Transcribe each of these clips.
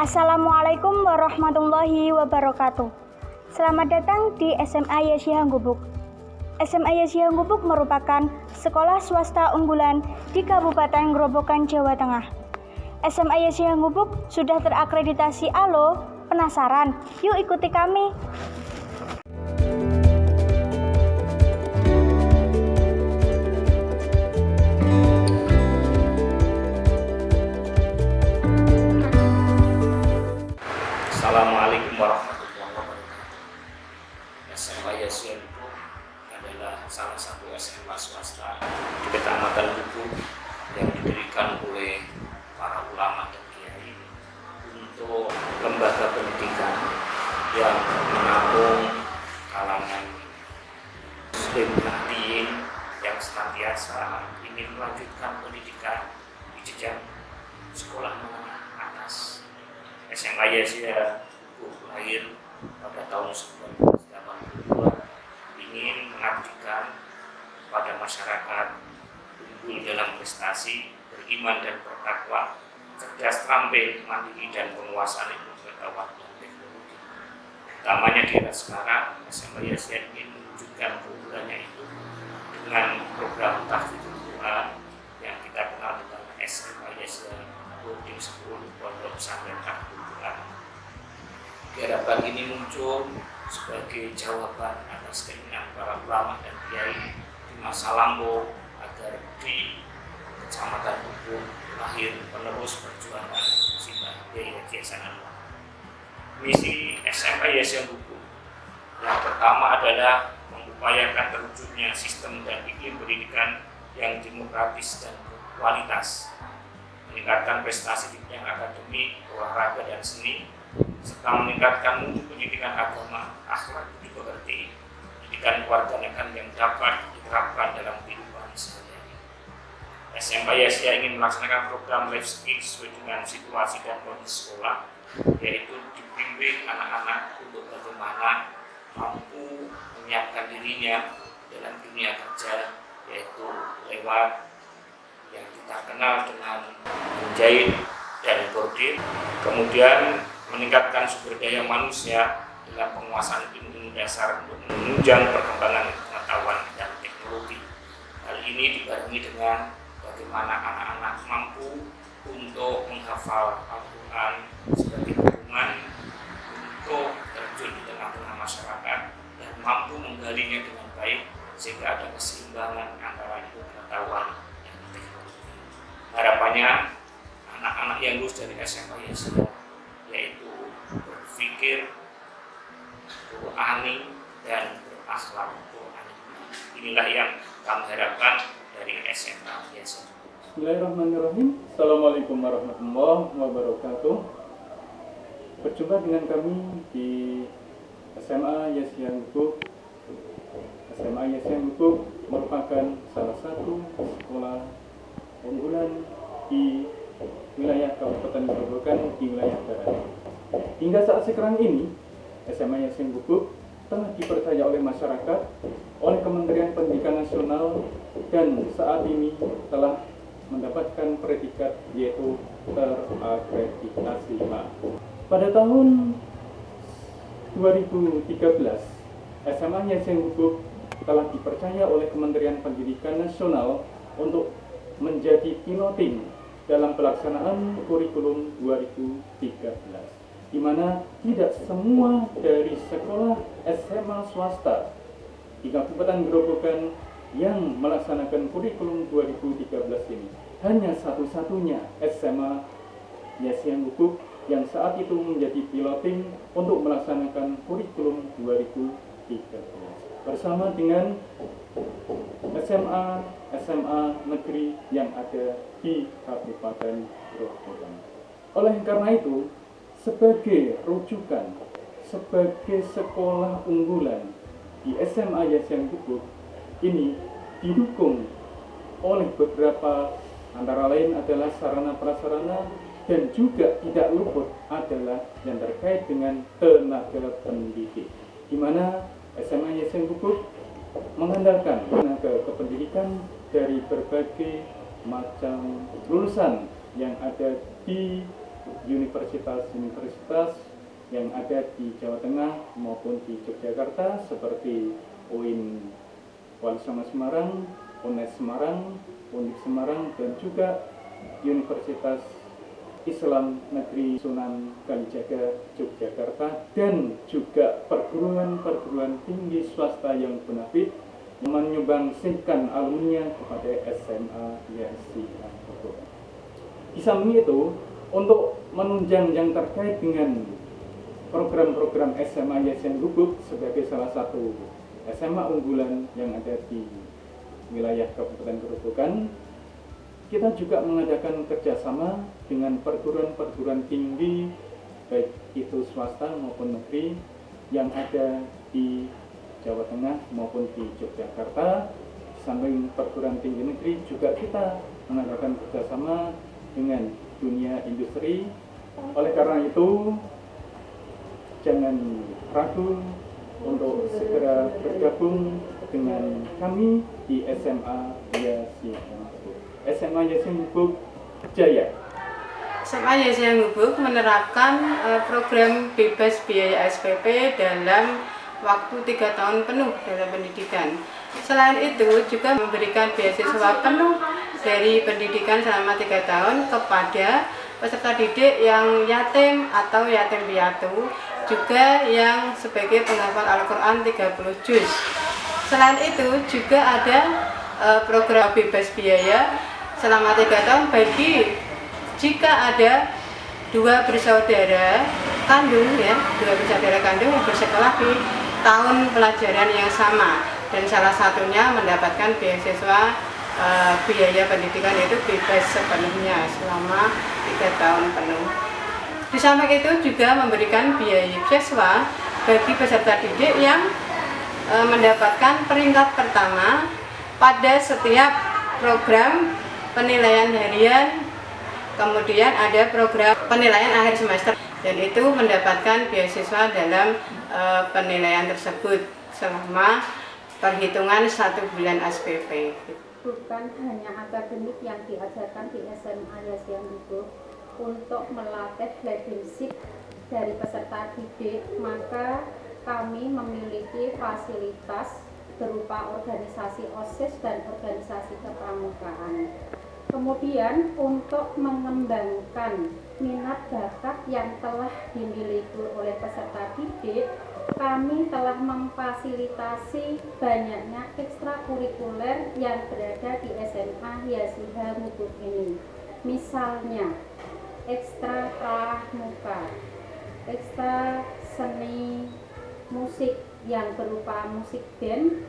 Assalamualaikum warahmatullahi wabarakatuh. Selamat datang di SMA Yesi Hanggubuk. SMA Yesi Hanggubuk merupakan sekolah swasta unggulan di Kabupaten Grobogan, Jawa Tengah. SMA Yesi Hanggubuk sudah terakreditasi ALO. Penasaran? Yuk ikuti kami. Assalamualaikum warahmatullahi wabarakatuh. SMA Yesi Hanggubuk adalah salah satu SMA swasta di Kecamatan Buku yang didirikan oleh para ulama dan kiai untuk lembaga pendidikan yang menampung kalangan muslim nahdien yang senantiasa ingin melanjutkan pendidikan di jenjang sekolah menengah atas. SMA Yesi Hanggubuk lahir pada tahun 1982 ingin mengabdikan pada masyarakat, unggul dalam prestasi, beriman dan bertakwa, cerdas, terampil, mandiri dan penguasaan ilmu pengetahuan dan teknologi. Utamanya di era sekarang, SMA Yesi ingin mewujudkan keunggulannya itu dengan program tahfidzul Quran yang kita kenal dengan SMA Yesi Boarding School Pondok Pesantren Tahfidzul Quran. Diharapkan ini muncul sebagai jawaban atas keinginan para ulama dan kiai di masa lampau agar di Kecamatan Buku lahir penerus perjuangan Musibah Yai Haji Hasan Anwar. Misi SMA Yesi Hanggubuk yang pertama adalah mengupayakan terwujudnya sistem dan iklim pendidikan yang demokratis dan berkualitas, meningkatkan prestasi di bidang akademik, olahraga dan seni, serta meningkatkan mutu pendidikan agama, akhlak budi pekerti, pendidikan kewarganegaraan yang dapat diterapkan dalam kehidupan sehari-hari. SMA Yesi ingin melaksanakan program life skill sesuai dengan situasi dan kondisi sekolah, yaitu dibimbing anak-anak untuk bagaimana mampu menyiapkan dirinya dalam dunia kerja, yaitu lewat yang kita kenal dengan menjahit dan bordir, kemudian meningkatkan sumber daya manusia dalam penguasaan ilmu dasar untuk menunjang perkembangan pengetahuan dan teknologi. Hal ini dibarengi dengan bagaimana anak-anak mampu untuk menghafal Al-Quran sebagai dukungan untuk terjun di tengah-tengah masyarakat dan mampu menggalinya dengan baik sehingga ada keseimbangan antara ilmu pengetahuan dan teknologi. Harapannya anak-anak yang lulus dari SMA Yesi yaitu berpikir, Qur'ani dan berakhlak Qur'ani. Inilah yang kami harapkan dari SMA Yesi. Bismillahirrahmanirrahim. Assalamualaikum warahmatullahi wabarakatuh. Berjumpa dengan kami di SMA Yesi Hanggubuk. SMA Yesi Hanggubuk merupakan salah satu sekolah unggulan di wilayah Kabupaten Grobogan di wilayah barat. Hingga saat sekarang ini, SMA Yesi Hanggubuk telah dipercaya oleh masyarakat, oleh Kementerian Pendidikan Nasional, dan saat ini telah mendapatkan predikat yaitu terakreditasi A. Pada tahun 2013, SMA Yesi Hanggubuk telah dipercaya oleh Kementerian Pendidikan Nasional untuk menjadi piloting dalam pelaksanaan kurikulum 2013, di mana tidak semua dari sekolah SMA swasta di Kabupaten Grobogan yang melaksanakan kurikulum 2013 ini. Hanya satu-satunya SMA Yesi Hanggubuk yang saat itu menjadi piloting untuk melaksanakan kurikulum 2013 bersama dengan SMA negeri yang ada di Kabupaten Grobogan. Oleh karena itu, sebagai rujukan, sebagai sekolah unggulan di SMA Yesi Hanggubuk ini didukung oleh beberapa, antara lain adalah sarana prasarana dan juga tidak luput adalah yang terkait dengan tenaga pendidik, di mana SMA Yesi Hanggubuk mengandalkan tenaga kependidikan dari berbagai macam lulusan yang ada di universitas-universitas yang ada di Jawa Tengah maupun di Yogyakarta seperti UIN Wali Songo Semarang, UNES Semarang, UNIK Semarang, dan juga Universitas Islam Negeri Sunan Kalijaga Yogyakarta, dan juga perguruan tinggi swasta yang bonafit yang menyumbangsikan alumninya kepada SMA YSI Hanggubuk. Di samping itu, untuk menunjang yang terkait dengan program-program SMA YSI Hanggubuk sebagai salah satu SMA unggulan yang ada di wilayah Kabupaten Gerobokan, kita juga mengadakan kerjasama dengan perguruan tinggi baik itu swasta maupun negeri yang ada di Jawa Tengah maupun di Yogyakarta. Samping perguruan tinggi negeri juga kita mengadakan kerjasama dengan dunia industri. Oleh karena itu, jangan ragu untuk segera bergabung dengan kami di SMA YSI Hanggubuk. SMA YSI Hanggubuk Jaya. SMA YSI Hanggubuk menerapkan program bebas biaya SPP dalam waktu 3 tahun penuh dalam pendidikan. Selain itu juga memberikan beasiswa penuh dari pendidikan selama 3 tahun kepada peserta didik yang yatim atau yatim piatu, juga yang sebagai penghafal Al-Quran 30 juz. Selain itu juga ada program bebas biaya selama 3 tahun bagi jika ada dua bersaudara kandung yang bersekolah di tahun pelajaran yang sama dan salah satunya mendapatkan beasiswa biaya pendidikan yaitu bebas sepenuhnya selama 3 tahun penuh. Di samping itu juga memberikan biaya beasiswa bagi peserta didik yang mendapatkan peringkat pertama pada setiap program penilaian harian, kemudian ada program penilaian akhir semester, dan itu mendapatkan beasiswa dalam penilaian tersebut selama perhitungan 1 bulan SPP. Bukan hanya akademik yang diajarkan di SMA YSI Hanggubuk. Untuk melatih leadership dari peserta didik, maka kami memiliki fasilitas berupa organisasi OSIS dan organisasi kepramukaan. Kemudian untuk mengembangkan minat bakat yang telah dimiliki oleh peserta didik, kami telah memfasilitasi banyaknya ekstrakurikuler yang berada di SMA YSI Hanggubuk ini. Misalnya, ekstra pramuka, ekstra seni musik yang berupa musik band,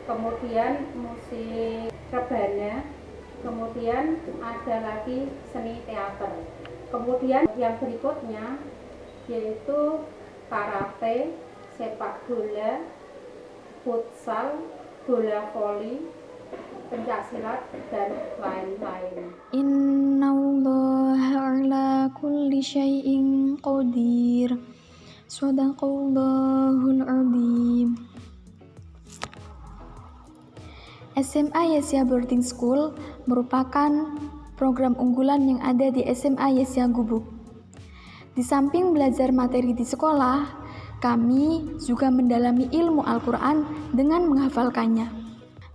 kemudian musik rebana, kemudian ada lagi seni teater. Kemudian yang berikutnya yaitu karate, sepak bola, futsal, bola voli, pencaksilat, dan lain-lain. Innallaha ala kulli syai'in qadir. Shadaqallahul adzim. SMA YSI Boarding School merupakan program unggulan yang ada di SMA YSI Hanggubuk. Di samping belajar materi di sekolah, kami juga mendalami ilmu Al-Quran dengan menghafalkannya.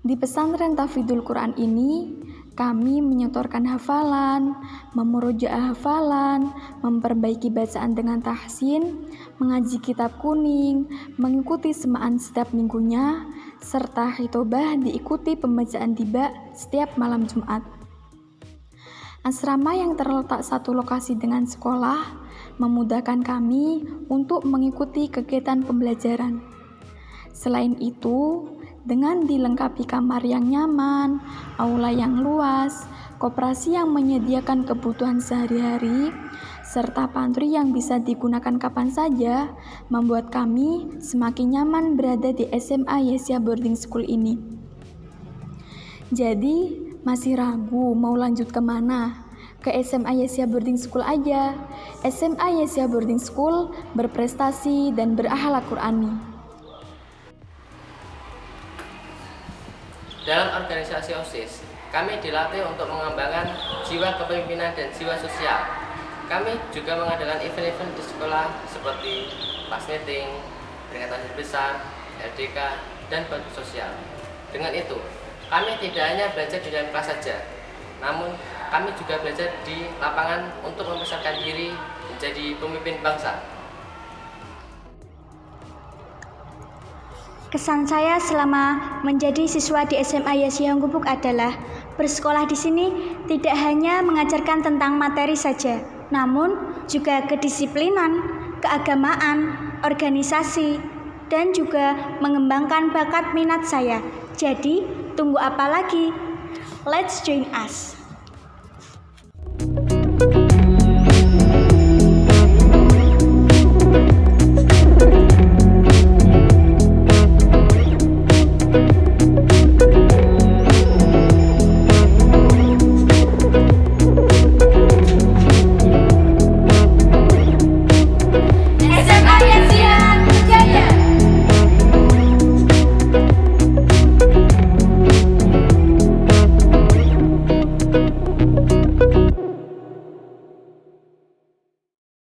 Di pesantren Tahfidzul Quran ini, kami menyetorkan hafalan, memurojaah hafalan, memperbaiki bacaan dengan tahsin, mengaji kitab kuning, mengikuti semaan setiap minggunya, serta khitobah diikuti pembacaan tiba setiap malam Jumat. Asrama yang terletak satu lokasi dengan sekolah memudahkan kami untuk mengikuti kegiatan pembelajaran. Selain itu, dengan dilengkapi kamar yang nyaman, aula yang luas, koperasi yang menyediakan kebutuhan sehari-hari, serta pantry yang bisa digunakan kapan saja, membuat kami semakin nyaman berada di SMA YSI Boarding School ini. Jadi, masih ragu mau lanjut kemana? Ke SMA YSI Boarding School aja. SMA YSI Boarding School berprestasi dan berakhlak Qur'ani. Dalam organisasi OSIS, kami dilatih untuk mengembangkan jiwa kepemimpinan dan jiwa sosial. Kami juga mengadakan event-event di sekolah seperti class meeting, peringatan hari besar, LDK, dan bakti sosial. Dengan itu, kami tidak hanya belajar di dalam kelas saja, namun kami juga belajar di lapangan untuk membesarkan diri menjadi pemimpin bangsa. Kesan saya selama menjadi siswa di SMA Yasi Hanggubuk adalah bersekolah di sini tidak hanya mengajarkan tentang materi saja, namun juga kedisiplinan, keagamaan, organisasi, dan juga mengembangkan bakat minat saya. Jadi, tunggu apa lagi? Let's join us!